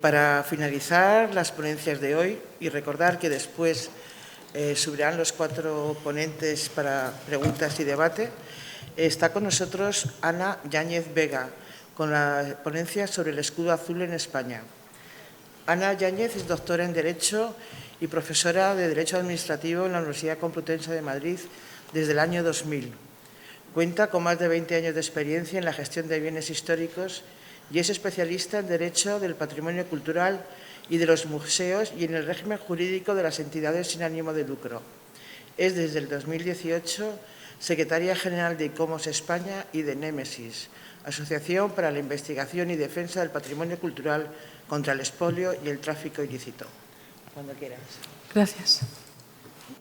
Para finalizar las ponencias de hoy y recordar que después subirán los 4 ponentes para preguntas y debate, está con nosotros Ana Yáñez Vega, con la ponencia sobre el escudo azul en España. Ana Yáñez es doctora en Derecho y profesora de Derecho Administrativo en la Universidad Complutense de Madrid desde el año 2000. Cuenta con más de 20 años de experiencia en la gestión de bienes históricos y es especialista en Derecho del Patrimonio Cultural y de los museos y en el régimen jurídico de las entidades sin ánimo de lucro. Es desde el 2018 secretaria general de ICOMOS España y de Némesis, Asociación para la Investigación y Defensa del Patrimonio Cultural contra el expolio y el tráfico ilícito. Cuando quieras. Gracias.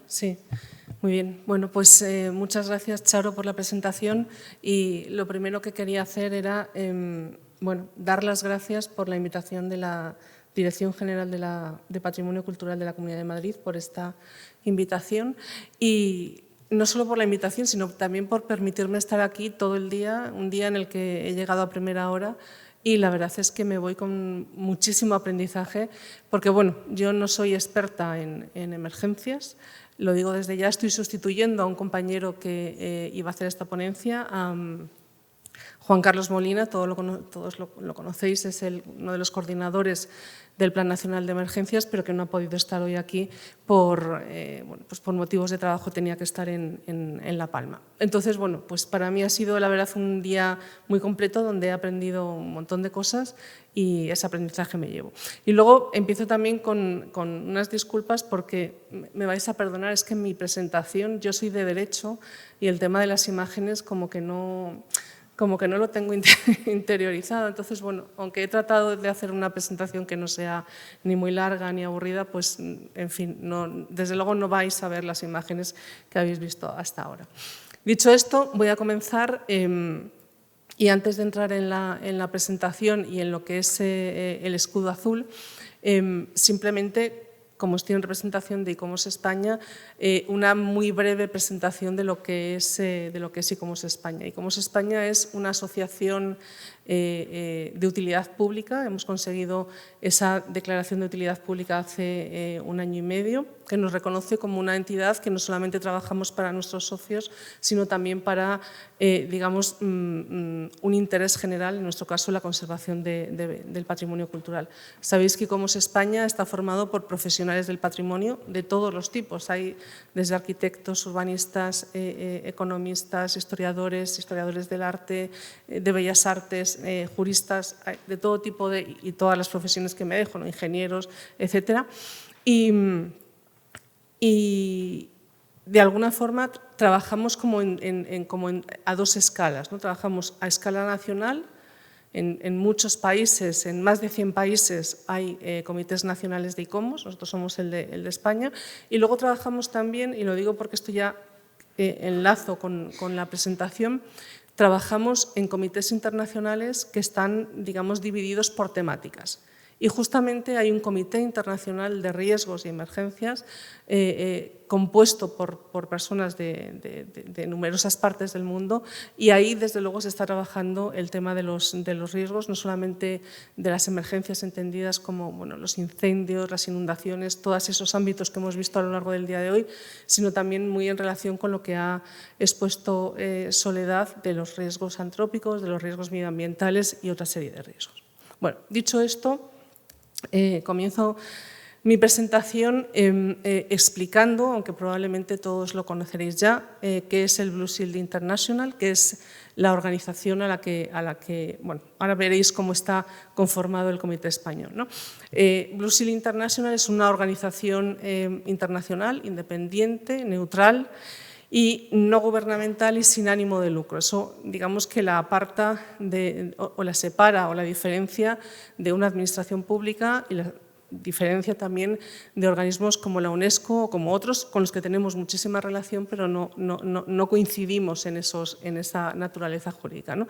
Sí, muy bien. Bueno, pues muchas gracias, Charo, por la presentación. Y lo primero que quería hacer era dar las gracias por la invitación de la Dirección General de Patrimonio Cultural de la Comunidad de Madrid por esta invitación. Y no solo por la invitación, sino también por permitirme estar aquí todo el día, un día en el que he llegado a primera hora. Y la verdad es que me voy con muchísimo aprendizaje, porque bueno, yo no soy experta en emergencias, lo digo desde ya, estoy sustituyendo a un compañero que iba a hacer esta ponencia, Juan Carlos Molina, todos lo conocéis, es uno de los coordinadores del Plan Nacional de Emergencias, pero que no ha podido estar hoy aquí por motivos de trabajo, tenía que estar en La Palma. Entonces, bueno, pues para mí ha sido, la verdad, un día muy completo donde he aprendido un montón de cosas y ese aprendizaje me llevo. Y luego empiezo también con unas disculpas porque me vais a perdonar, es que en mi presentación yo soy de Derecho y el tema de las imágenes como que no lo tengo interiorizado. Entonces, bueno, aunque he tratado de hacer una presentación que no sea ni muy larga ni aburrida, pues, en fin, desde luego no vais a ver las imágenes que habéis visto hasta ahora. Dicho esto, voy a comenzar y antes de entrar en la presentación y en lo que es el escudo azul, simplemente, como estoy en representación de ICOMOS España, una muy breve presentación de lo que es ICOMOS España. ICOMOS España es una asociación de utilidad pública. Hemos conseguido esa declaración de utilidad pública hace 1 año y medio, que nos reconoce como una entidad que no solamente trabajamos para nuestros socios, sino también para, digamos, un interés general, en nuestro caso la conservación del patrimonio cultural. Sabéis que ICOMOS España está formado por profesionales del patrimonio de todos los tipos. Hay desde arquitectos, urbanistas, economistas, historiadores del arte, de bellas artes, juristas, de todo tipo y todas las profesiones que me dejo, ¿no? Ingenieros, etcétera. Y de alguna forma trabajamos a 2 escalas, ¿no? Trabajamos a escala nacional. En muchos países, en más de 100 países, hay comités nacionales de ICOMOS, nosotros somos el de España, y luego trabajamos también, y lo digo porque esto ya enlazo con la presentación, trabajamos en comités internacionales que están, digamos, divididos por temáticas. Y justamente hay un comité internacional de riesgos y emergencias compuesto por personas de numerosas partes del mundo, y ahí desde luego se está trabajando el tema de los riesgos, no solamente de las emergencias entendidas como, bueno, los incendios, las inundaciones, todos esos ámbitos que hemos visto a lo largo del día de hoy, sino también muy en relación con lo que ha expuesto Soledad de los riesgos antrópicos, de los riesgos medioambientales y otra serie de riesgos. Bueno, dicho esto, comienzo mi presentación explicando, aunque probablemente todos lo conoceréis ya, qué es el Blue Shield International, que es la organización a la que bueno, ahora veréis cómo está conformado el Comité Español, ¿no? Blue Shield International es una organización internacional, independiente, neutral y no gubernamental y sin ánimo de lucro. Eso, digamos, que la aparta o la separa o la diferencia de una administración pública y la diferencia también de organismos como la UNESCO o como otros con los que tenemos muchísima relación, pero no coincidimos en esa naturaleza jurídica, ¿no?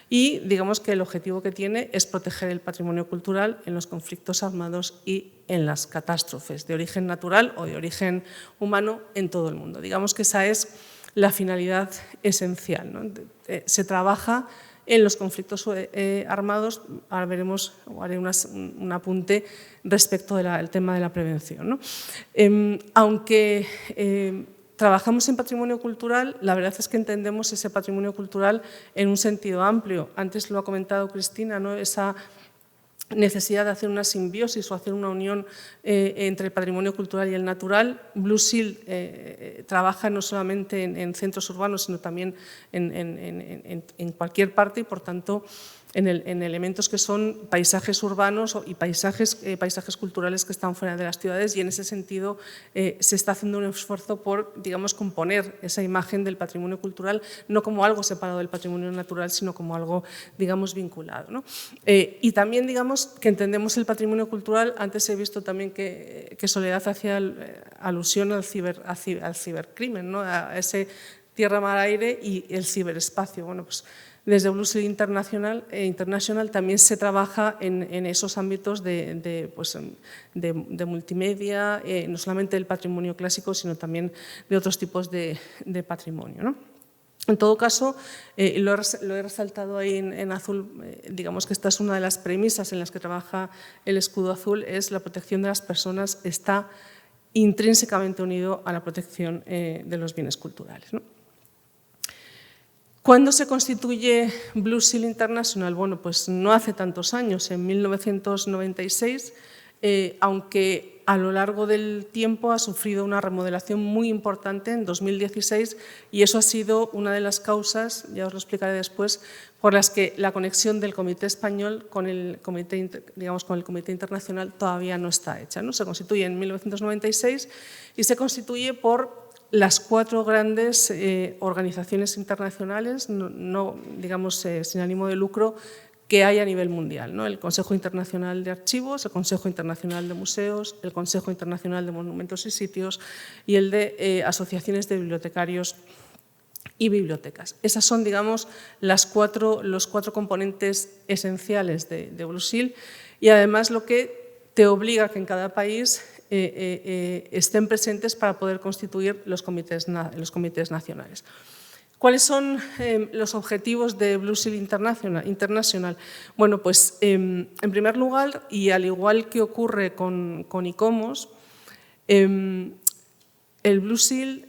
Y digamos que el objetivo que tiene es proteger el patrimonio cultural en los conflictos armados y en las catástrofes de origen natural o de origen humano en todo el mundo. Digamos que esa es la finalidad esencial, ¿no? Se trabaja en los conflictos armados. Ahora veremos, o haré un apunte respecto del tema de la prevención, ¿no? Aunque trabajamos en patrimonio cultural, la verdad es que entendemos ese patrimonio cultural en un sentido amplio. Antes lo ha comentado Cristina, ¿no? Esa necesidad de hacer una simbiosis o hacer una unión entre el patrimonio cultural y el natural. Blue Seal trabaja no solamente en centros urbanos, sino también en cualquier parte y, por tanto, en elementos que son paisajes urbanos y paisajes culturales que están fuera de las ciudades, y en ese sentido se está haciendo un esfuerzo por, digamos, componer esa imagen del patrimonio cultural no como algo separado del patrimonio natural, sino como algo, digamos, vinculado, ¿no? Y también, digamos, que entendemos el patrimonio cultural. Antes he visto también que Soledad hacía alusión al cibercrimen, ¿no? A ese tierra, mar, aire y el ciberespacio. Bueno, pues desde Blue Seal International también se trabaja en esos ámbitos de multimedia, no solamente del patrimonio clásico, sino también de otros tipos de patrimonio, ¿no? En todo caso, lo he resaltado ahí en azul, digamos que esta es una de las premisas en las que trabaja el escudo azul, es la protección de las personas, está intrínsecamente unido a la protección de los bienes culturales, ¿no? ¿Cuándo se constituye Blue Seal International? Bueno, pues no hace tantos años, en 1996, aunque a lo largo del tiempo ha sufrido una remodelación muy importante en 2016, y eso ha sido una de las causas, ya os lo explicaré después, por las que la conexión del Comité Español con el Comité, digamos, con el Comité Internacional todavía no está hecha, ¿no? Se constituye en 1996 y se constituye por las 4 grandes organizaciones internacionales, digamos, sin ánimo de lucro, que hay a nivel mundial, ¿no? El Consejo Internacional de Archivos, el Consejo Internacional de Museos, el Consejo Internacional de Monumentos y Sitios y el de asociaciones de bibliotecarios y bibliotecas. Esas son, digamos, los 4 componentes esenciales de Blue Seal, y además lo que te obliga a que en cada país estén presentes para poder constituir los comités nacionales. ¿Cuáles son los objetivos de Blue Seal International? Bueno, pues en primer lugar, y al igual que ocurre con ICOMOS, el Blue Seal,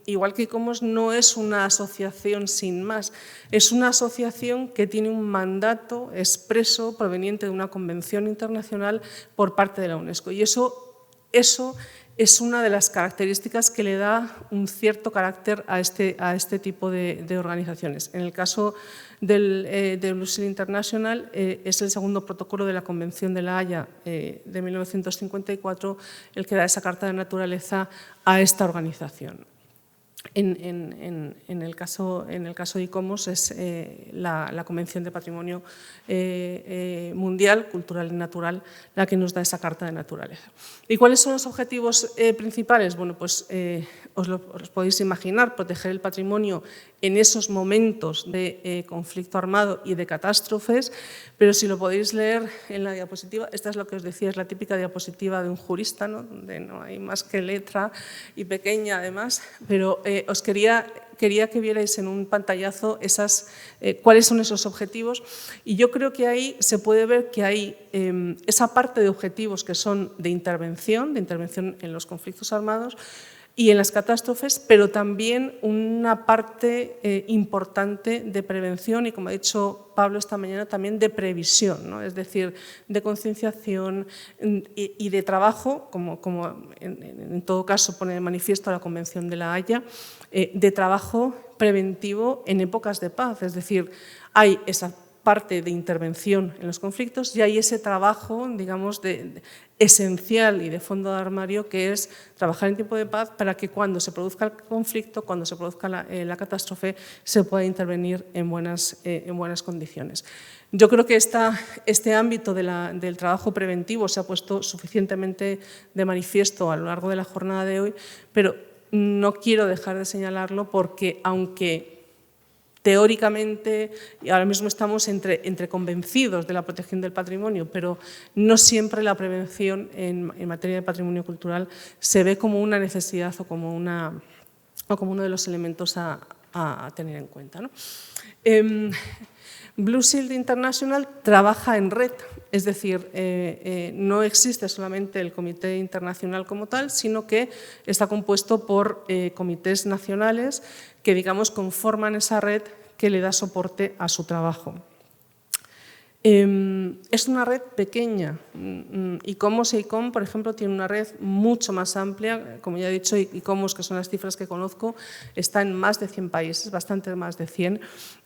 igual que ICOMOS, no es una asociación sin más, es una asociación que tiene un mandato expreso proveniente de una convención internacional por parte de la UNESCO, y eso es una de las características que le da un cierto carácter a este tipo de organizaciones. En el caso de Blue Seal International, es el segundo protocolo de la Convención de La Haya de 1954 el que da esa carta de naturaleza a esta organización. En el caso de ICOMOS es la Convención de Patrimonio Mundial, Cultural y Natural, la que nos da esa carta de naturaleza. ¿Y cuáles son los objetivos principales? Bueno, pues os podéis imaginar, proteger el patrimonio en esos momentos de conflicto armado y de catástrofes, pero si lo podéis leer en la diapositiva, esta es lo que os decía, es la típica diapositiva de un jurista, ¿no? Donde no hay más que letra y pequeña además, pero os quería que vierais en un pantallazo cuáles son esos objetivos, y yo creo que ahí se puede ver que hay esa parte de objetivos que son de intervención en los conflictos armados y en las catástrofes, pero también una parte importante de prevención y, como ha dicho Pablo esta mañana, también de previsión, ¿no? Es decir, de concienciación y de trabajo, como en todo caso pone de manifiesto la Convención de La Haya, de trabajo preventivo en épocas de paz. Es decir, hay esa parte de intervención en los conflictos y hay ese trabajo, digamos, esencial y de fondo de armario, que es trabajar en tiempo de paz para que cuando se produzca el conflicto, cuando se produzca la catástrofe, se pueda intervenir en buenas condiciones. Yo creo que este ámbito del trabajo preventivo se ha puesto suficientemente de manifiesto a lo largo de la jornada de hoy, pero no quiero dejar de señalarlo porque, aunque teóricamente, y ahora mismo estamos entre convencidos de la protección del patrimonio, pero no siempre la prevención en materia de patrimonio cultural se ve como una necesidad o como uno de los elementos a a tener en cuenta, ¿no? Blue Shield International trabaja en red, es decir, no existe solamente el comité internacional como tal, sino que está compuesto por comités nacionales que, digamos, conforman esa red que le da soporte a su trabajo. Es una red pequeña. ICOMOS e ICOM, por ejemplo, tiene una red mucho más amplia. Como ya he dicho, ICOMOS, que son las cifras que conozco, está en más de 100 países, bastante más de 100,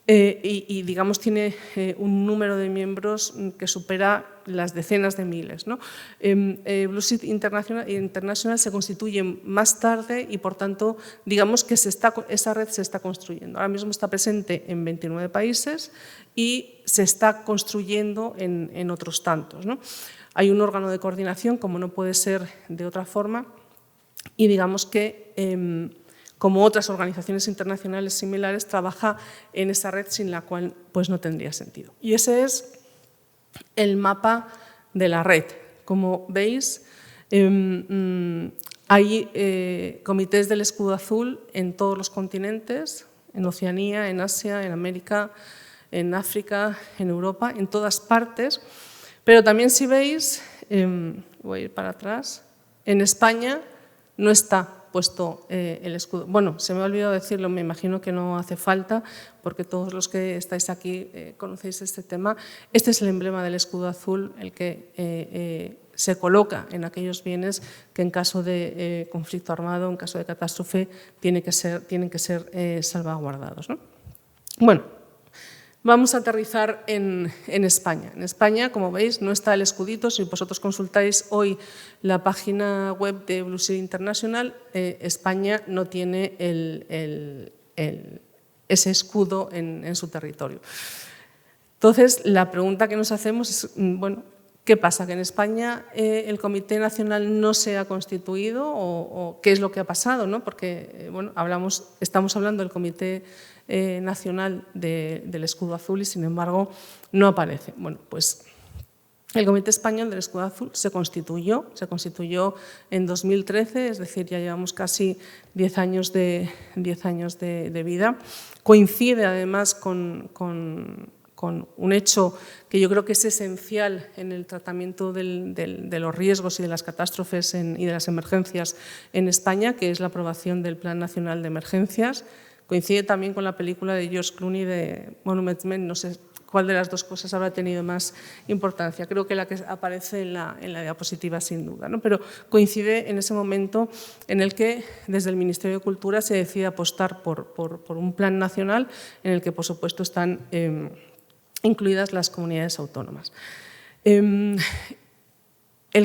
y digamos, tiene un número de miembros que supera las decenas de miles, ¿no? Blue Shield International se constituye más tarde y, por tanto, digamos que esa red se está construyendo. Ahora mismo está presente en 29 países y se está construyendo en otros tantos, ¿no? Hay un órgano de coordinación, como no puede ser de otra forma, y digamos que, como otras organizaciones internacionales similares, trabaja en esa red sin la cual pues, no tendría sentido. Y ese es el mapa de la red. Como veis, hay comités del escudo azul en todos los continentes, en Oceanía, en Asia, en América, en África, en Europa, en todas partes. Pero también, si veis, voy a ir para atrás, en España no está puesto el escudo. Bueno, se me ha olvidado decirlo, me imagino que no hace falta, porque todos los que estáis aquí conocéis este tema. Este es el emblema del escudo azul, el que se coloca en aquellos bienes que en caso de conflicto armado, en caso de catástrofe, tienen que ser salvaguardados, ¿no? Bueno, vamos a aterrizar en España. En España, como veis, no está el escudito. Si vosotros consultáis hoy la página web de Blue Shield International, España no tiene ese escudo en su territorio. Entonces, la pregunta que nos hacemos es, bueno, ¿qué pasa? ¿Que en España el Comité Nacional no se ha constituido o qué es lo que ha pasado, ¿no? Porque bueno, estamos hablando del Comité Nacional del Escudo Azul y, sin embargo, no aparece. Bueno, pues el Comité Español del Escudo Azul se constituyó en 2013, es decir, ya llevamos casi 10 años de vida. Coincide, además, con un hecho que yo creo que es esencial en el tratamiento de los riesgos y de las catástrofes y de las emergencias en España, que es la aprobación del Plan Nacional de Emergencias. Coincide también con la película de George Clooney de Monument Men, no sé cuál de las dos cosas habrá tenido más importancia. Creo que la que aparece en la diapositiva, sin duda, ¿no? Pero coincide en ese momento en el que desde el Ministerio de Cultura se decide apostar por un plan nacional en el que, por supuesto, están incluidas las comunidades autónomas. El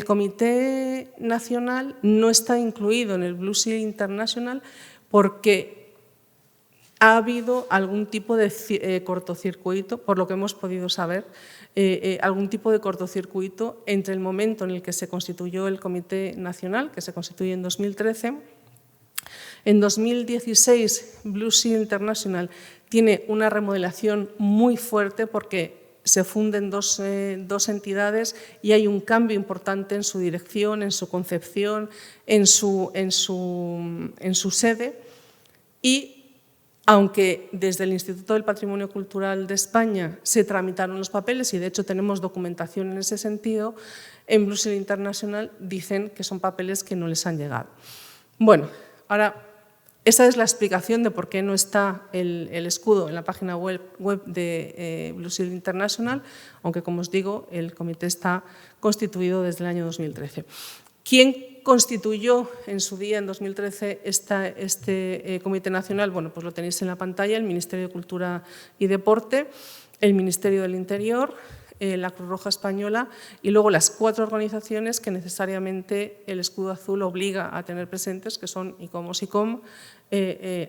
Comité Nacional no está incluido en el Blue Shield International porque ha habido algún tipo de cortocircuito, por lo que hemos podido saber, algún tipo de cortocircuito entre el momento en el que se constituyó el Comité Nacional, que se constituye en 2013. En 2016, Blue Shield International tiene una remodelación muy fuerte porque se funden dos entidades y hay un cambio importante en su dirección, en su concepción, en su sede. Y aunque desde el Instituto del Patrimonio Cultural de España se tramitaron los papeles y, de hecho, tenemos documentación en ese sentido, en Blue Shield International dicen que son papeles que no les han llegado. Bueno, ahora, esa es la explicación de por qué no está el escudo en la página web de Blue Shield International, aunque, como os digo, el comité está constituido desde el año 2013. ¿Quién constituyó en su día, en 2013, este Comité Nacional? Bueno, pues lo tenéis en la pantalla: el Ministerio de Cultura y Deporte, el Ministerio del Interior, la Cruz Roja Española y luego las 4 organizaciones que necesariamente el escudo azul obliga a tener presentes, que son ICOMOS, ICOM,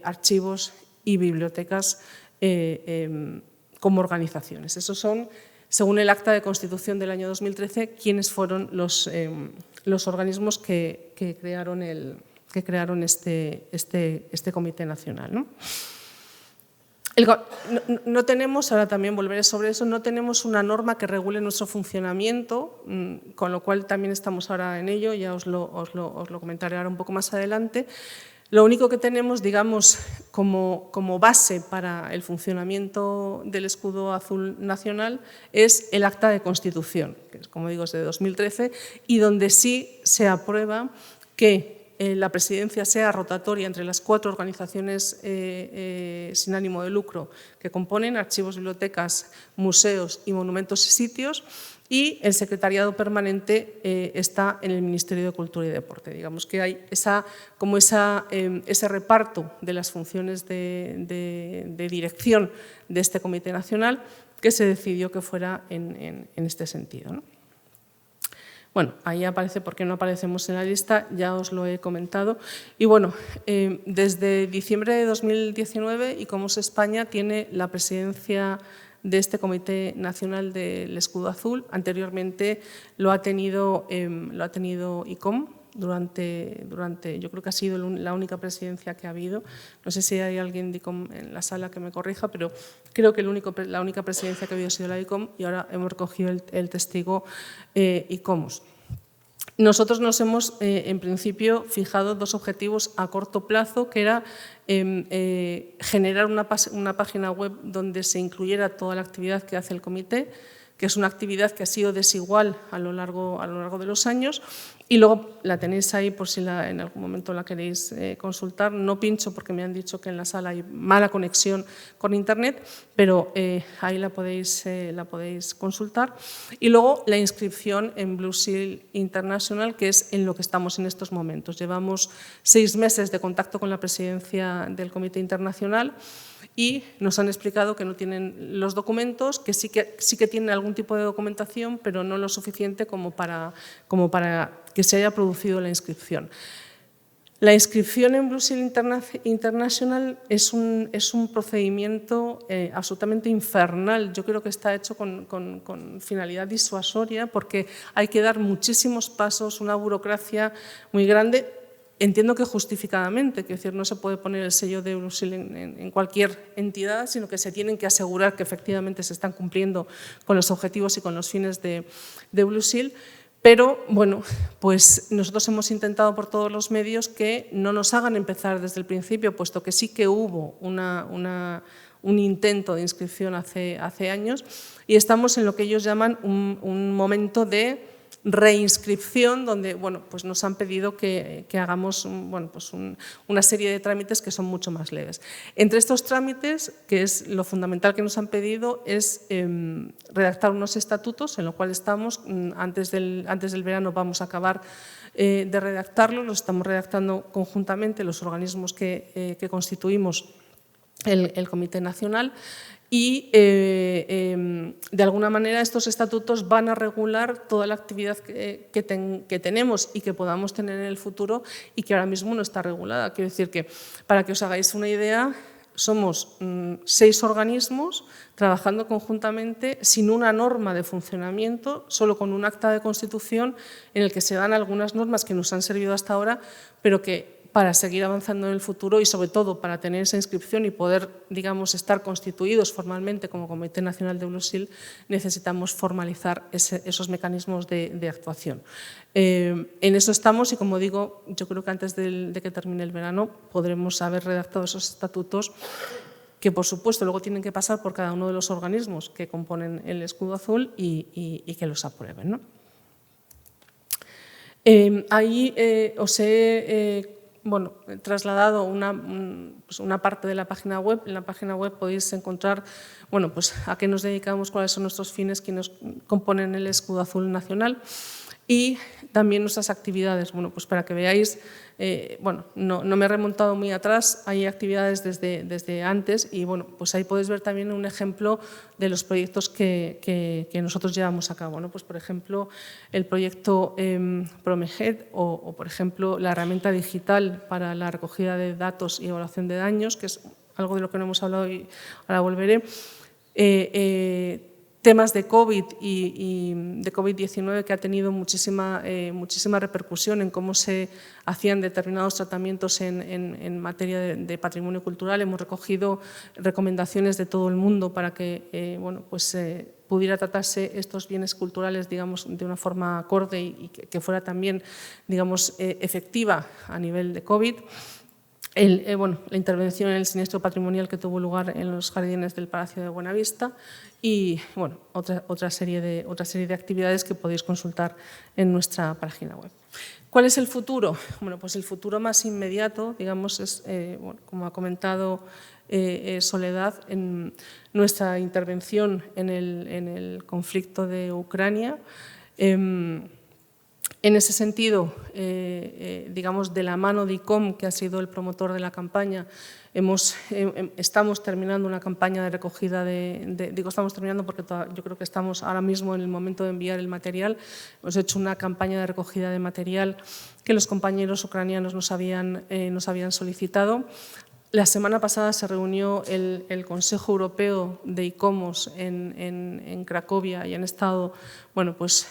archivos y bibliotecas como organizaciones. Esos son, según el acta de constitución del año 2013, quienes fueron los organismos que crearon este Comité Nacional, ¿no? No tenemos, ahora también volveré sobre eso, no tenemos una norma que regule nuestro funcionamiento, con lo cual también estamos ahora en ello, ya os lo comentaré ahora un poco más adelante. Lo único que tenemos, digamos, como base para el funcionamiento del escudo azul nacional es el acta de constitución, que es, como digo, es de 2013, y donde sí se aprueba que la presidencia sea rotatoria entre las 4 organizaciones sin ánimo de lucro que componen archivos, bibliotecas, museos y monumentos y sitios, y el secretariado permanente está en el Ministerio de Cultura y Deporte. Digamos que hay ese reparto de las funciones de dirección de este Comité Nacional que se decidió que fuera en este sentido, ¿no? Bueno, ahí aparece por qué no aparecemos en la lista, ya os lo he comentado. Y bueno, desde diciembre de 2019, ICOMOS España tiene la presidencia de este Comité Nacional del Escudo Azul. Anteriormente lo ha tenido ICOM durante, yo creo que ha sido la única presidencia que ha habido. No sé si hay alguien de ICOM en la sala que me corrija, pero creo que la única presidencia que ha habido ha sido la de ICOM y ahora hemos recogido el testigo ICOMOS. Nosotros nos hemos, en principio, fijado 2 objetivos a corto plazo, que era generar una página web donde se incluyera toda la actividad que hace el comité, que es una actividad que ha sido desigual a lo largo de los años, y luego la tenéis ahí por si en algún momento la queréis consultar. No pincho porque me han dicho que en la sala hay mala conexión con Internet, pero ahí la podéis consultar. Y luego la inscripción en Blue Seal International, que es en lo que estamos en estos momentos. Llevamos 6 meses de contacto con la presidencia del Comité Internacional y nos han explicado que no tienen los documentos, que sí que tienen algún tipo de documentación, pero no lo suficiente como para que se haya producido la inscripción. La inscripción en Blue Seal International es un procedimiento absolutamente infernal. Yo creo que está hecho con finalidad disuasoria porque hay que dar muchísimos pasos, una burocracia muy grande. Entiendo que justificadamente, es decir, no se puede poner el sello de Blue Seal en cualquier entidad, sino que se tienen que asegurar que efectivamente se están cumpliendo con los objetivos y con los fines de Blue Seal. Pero, bueno, pues nosotros hemos intentado por todos los medios que no nos hagan empezar desde el principio, puesto que sí que hubo un intento de inscripción hace años y estamos en lo que ellos llaman un momento de reinscripción, donde bueno, pues nos han pedido que hagamos una serie de trámites que son mucho más leves. Entre estos trámites, que es lo fundamental que nos han pedido, es redactar unos estatutos, en lo cual estamos. Antes del verano vamos a acabar de redactarlos, los estamos redactando conjuntamente los organismos que constituimos el Comité Nacional. Y, de alguna manera, estos estatutos van a regular toda la actividad que tenemos y que podamos tener en el futuro y que ahora mismo no está regulada. Quiero decir que, para que os hagáis una idea, somos 6 organismos trabajando conjuntamente sin una norma de funcionamiento, solo con un acta de constitución en el que se dan algunas normas que nos han servido hasta ahora, pero que para seguir avanzando en el futuro y sobre todo para tener esa inscripción y poder, digamos, estar constituidos formalmente como Comité Nacional de Blue Seal, necesitamos formalizar esos mecanismos de actuación. En eso estamos y, como digo, yo creo que antes de que termine el verano podremos haber redactado esos estatutos que, por supuesto, luego tienen que pasar por cada uno de los organismos que componen el escudo azul y que los aprueben, ¿no? Ahí os he trasladado una parte de la página web. En la página web podéis encontrar a qué nos dedicamos, cuáles son nuestros fines, quiénes componen el escudo azul nacional y también nuestras actividades. Para que veáis, no me he remontado muy atrás, hay actividades desde antes y ahí podéis ver también un ejemplo de los proyectos que nosotros llevamos a cabo. Por ejemplo, el proyecto Promehed o, por ejemplo, la herramienta digital para la recogida de datos y evaluación de daños, que es algo de lo que no hemos hablado y ahora volveré. Temas de COVID y de COVID-19 que ha tenido muchísima repercusión en cómo se hacían determinados tratamientos en materia de patrimonio cultural. Hemos recogido recomendaciones de todo el mundo para que pudiera tratarse estos bienes culturales, digamos, de una forma acorde y que fuera también, digamos, efectiva a nivel de COVID. la intervención en el siniestro patrimonial que tuvo lugar en los jardines del Palacio de Buenavista y bueno, otra serie de actividades que podéis consultar en nuestra página web. ¿Cuál es el futuro? Bueno, pues el futuro más inmediato, digamos, es, como ha comentado Soledad, en nuestra intervención en el conflicto de Ucrania. En ese sentido, digamos, de la mano de ICOM, que ha sido el promotor de la campaña, estamos terminando una campaña de recogida digo estamos terminando porque yo creo que estamos ahora mismo en el momento de enviar el material. Hemos hecho una campaña de recogida de material que los compañeros ucranianos nos habían solicitado. La semana pasada se reunió el Consejo Europeo de ICOMOS en Cracovia y han estado, bueno, pues,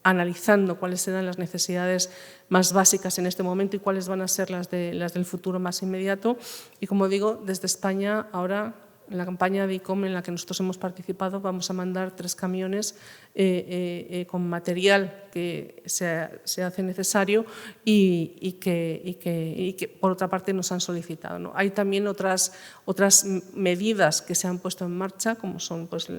analizando cuáles serán las necesidades más básicas en este momento y cuáles van a ser las del futuro más inmediato. Y como digo, desde España ahora, en la campaña de ICOM en la que nosotros hemos participado, vamos a mandar 3 camiones con material que se hace necesario y que por otra parte nos han solicitado, ¿no? Hay también otras medidas que se han puesto en marcha, como son, pues,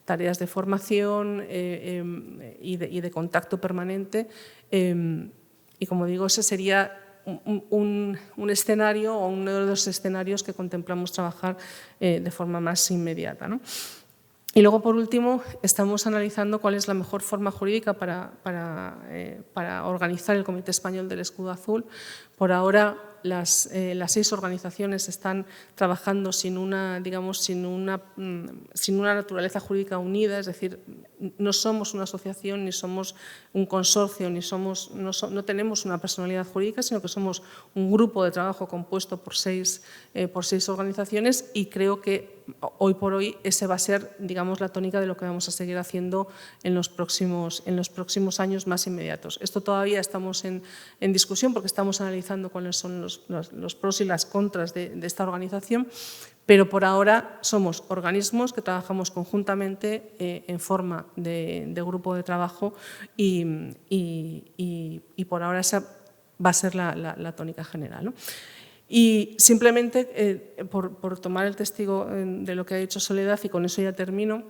tareas de formación y de contacto permanente. Y como digo, ese sería un escenario o uno de los escenarios que contemplamos trabajar de forma más inmediata, ¿no? Y luego, por último, estamos analizando cuál es la mejor forma jurídica para organizar el Comité Español del Escudo Azul. Por ahora, las 6 organizaciones están trabajando sin una naturaleza jurídica unida, es decir, no somos una asociación, ni somos un consorcio, no tenemos una personalidad jurídica, sino que somos un grupo de trabajo compuesto por 6 organizaciones y creo que hoy por hoy ese va a ser, digamos, la tónica de lo que vamos a seguir haciendo en los próximos años más inmediatos. Esto todavía estamos en discusión porque estamos analizando cuáles son los pros y las contras de esta organización, pero por ahora somos organismos que trabajamos conjuntamente en forma de grupo de trabajo y por ahora esa va a ser la tónica general, ¿no? Y simplemente, por tomar el testigo de lo que ha dicho Soledad, y con eso ya termino,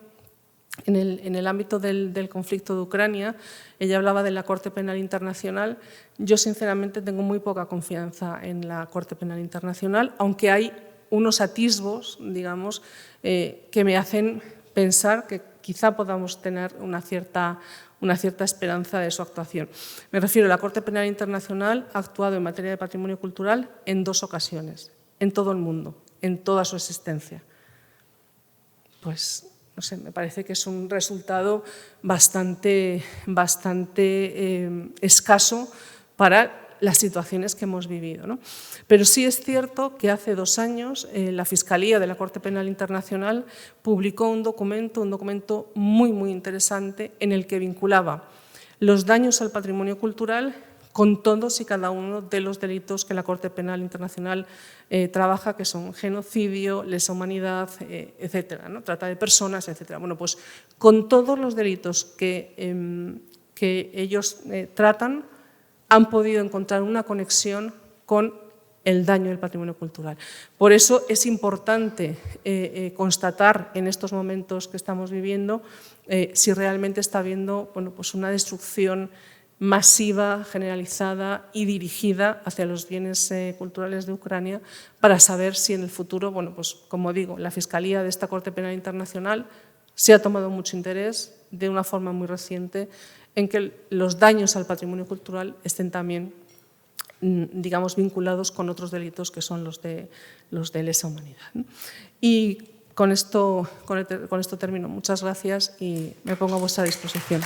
en el ámbito del conflicto de Ucrania, ella hablaba de la Corte Penal Internacional. Yo, sinceramente, tengo muy poca confianza en la Corte Penal Internacional, aunque hay unos atisbos, digamos, que me hacen pensar que quizá podamos tener una cierta esperanza de su actuación. Me refiero, la Corte Penal Internacional ha actuado en materia de patrimonio cultural en 2 ocasiones, en todo el mundo, en toda su existencia. Pues, no sé, me parece que es un resultado bastante escaso para las situaciones que hemos vivido, ¿no? Pero sí es cierto que hace 2 años la Fiscalía de la Corte Penal Internacional publicó un documento muy, muy interesante en el que vinculaba los daños al patrimonio cultural con todos y cada uno de los delitos que la Corte Penal Internacional trabaja, que son genocidio, lesa humanidad, etcétera, ¿no? Trata de personas, etcétera. Bueno, pues con todos los delitos que ellos tratan, han podido encontrar una conexión con el daño del patrimonio cultural. Por eso es importante constatar en estos momentos que estamos viviendo si realmente está habiendo, bueno, pues una destrucción masiva, generalizada y dirigida hacia los bienes culturales de Ucrania, para saber si en el futuro, bueno, pues como digo, la Fiscalía de esta Corte Penal Internacional se ha tomado mucho interés de una forma muy reciente en que los daños al patrimonio cultural estén también, digamos, vinculados con otros delitos que son los de lesa humanidad, ¿no? Y con esto termino. Muchas gracias y me pongo a vuestra disposición.